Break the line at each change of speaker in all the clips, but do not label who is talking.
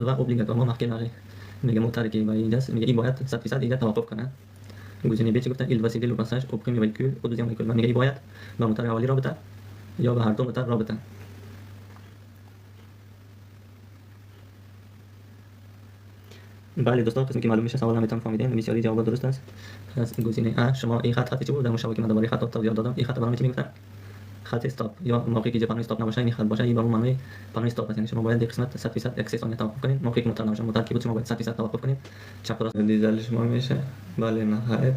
و obligatoirement marqué l'arrêt. میگه معترض که با اینجاست، میگه این باید 100% اینجا توقف کنه. گزینه B چی گفتن؟ il va céder le passage au premier véhicule au deuxième véhicule. و میگه این باید با موتور حوالی رابطه یا به هر دو موتور رابطه. بله دوستان، قسمی که معلوم میشه سوال هم بهتون فهمیدین، بسیاری جواب درست است. پس گزینه A. شما این خط چی بود؟ در مشابه که من درباره خط توضیح دادم، این خط برام چی میگفتن؟ خط استاپ، یا موقعی که پانوی استاپ نباشه این خط باشه، این به معنی پانوی استاپ است. یعنی شما باید قسمت 100% یک ثانیه توقف کنید. موقعی که موتور نباشه، موتور کی بود، شما باید 100% توقف کنید. چپ راست دیزل شما میشه. بله نه خیر.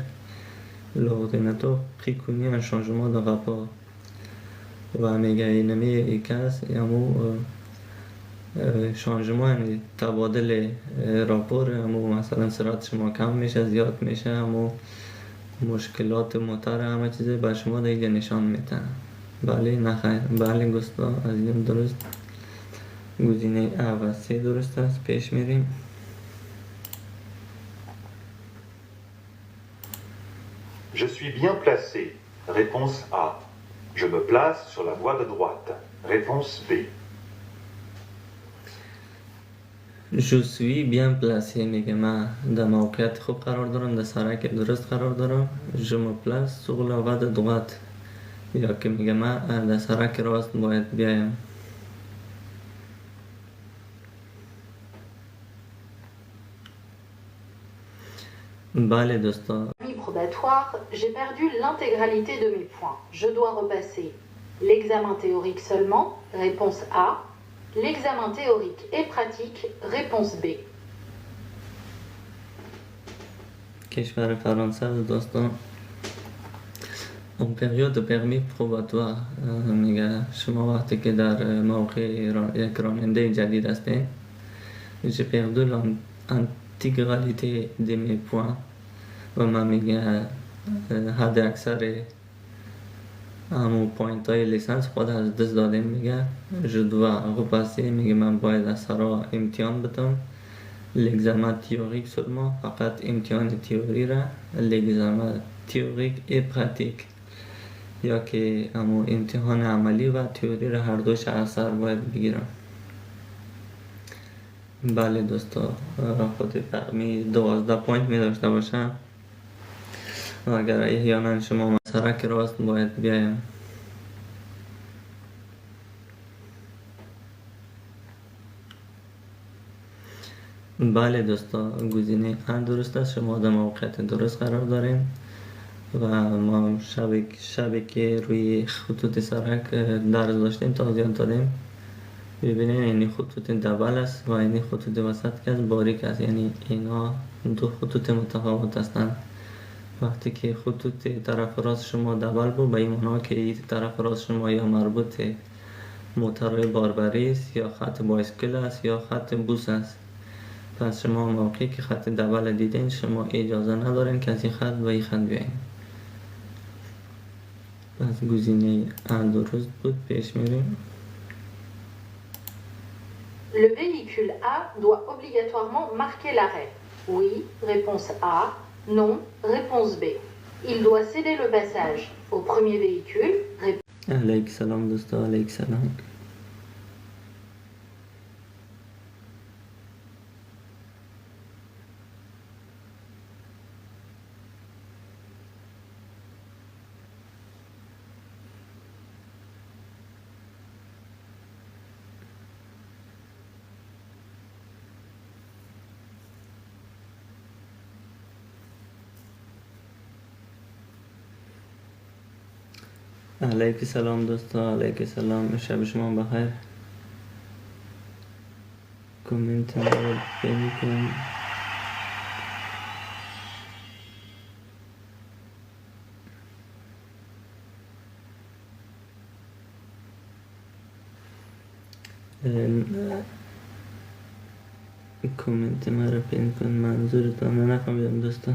l'ordinateur préconise un changement de rapport و میگه اینمی ایکاس یامو شانجمان یعنی تبادل راپور، همو مثلا سرعت شما کم میشه زیاد میشه، همو مشکلات موتور همه چیز به شما دیگه نشان میده. بله نخیر. بله گستا عزیزم درست. گزینه A و C درست است. پیش میریم.
Je suis bien placé. Réponse A. Je me place sur la voie de droite. Réponse B.
Je suis bien placé میگه من در موقعیت خوب قرار دارم، در سرک درست قرار دارم. Je me place sur la voie de droite، یا که میگه من در سرک راست باید بیایم. بله دوستا.
Probatoire, j'ai perdu l'intégralité de mes points. Je dois repasser l'examen théorique seulement. Réponse A. L'examen théorique et pratique. Réponse B.
کشور فرانسه دوستان، اون پریود پرمی پروباتوار میگه شما وقتی که در موقع یک راننده جدید هستین، j'ai perdu l'intégralité de mes points و من میگه حد اکثر همون پوینت های لیسانس خود از دست دادیم. میگه je dois repasser، میگه من باید از سرا امتحان بدم. l'examen théorique seulement، فقط امتحان تئوری را. l'examen théorique et pratique، یا که همون امتحان عملی و تئوری را هر دوش اثر باید بگیرم. بله دوستا، خود فرمی 12 پوینت می داشته باشم و اگر احیانا شما سرک راست باید بیایم. بله دوستا، گزینه A درست است. شما در موقعیت درست قرار داریم و ما شبی که روی خطوط سرک درس داشتیم توضیح دادیم. ببینید این خطوط دبل است و این خطوط وسط که باریک است، یعنی اینا دو خطوط متفاوت هستند. وقتی که خطوط طرف راست شما دبل بود، به این معنی که این طرف راست شما یا مربوط موتورهای باربری است، یا خط بایسکل است، یا خط بوس است. پس شما موقعی که خط دبل دیدین، شما اجازه ندارین که از این خط و این خط بیاین. پس گزینه A درست بود. پیش میریم.
Le véhicule A doit obligatoirement marquer l'arrêt. Oui. Réponse A. Non. Réponse B. Il doit céder le passage au premier véhicule.
علیک سلام دوستا، علیک سلام. علیک سلام دوستا، علیک سلام. شب شما بخیر. کامنت رو بکنید. کامنت ما رو پین کن. منظورتان نفهمیدم دوستا.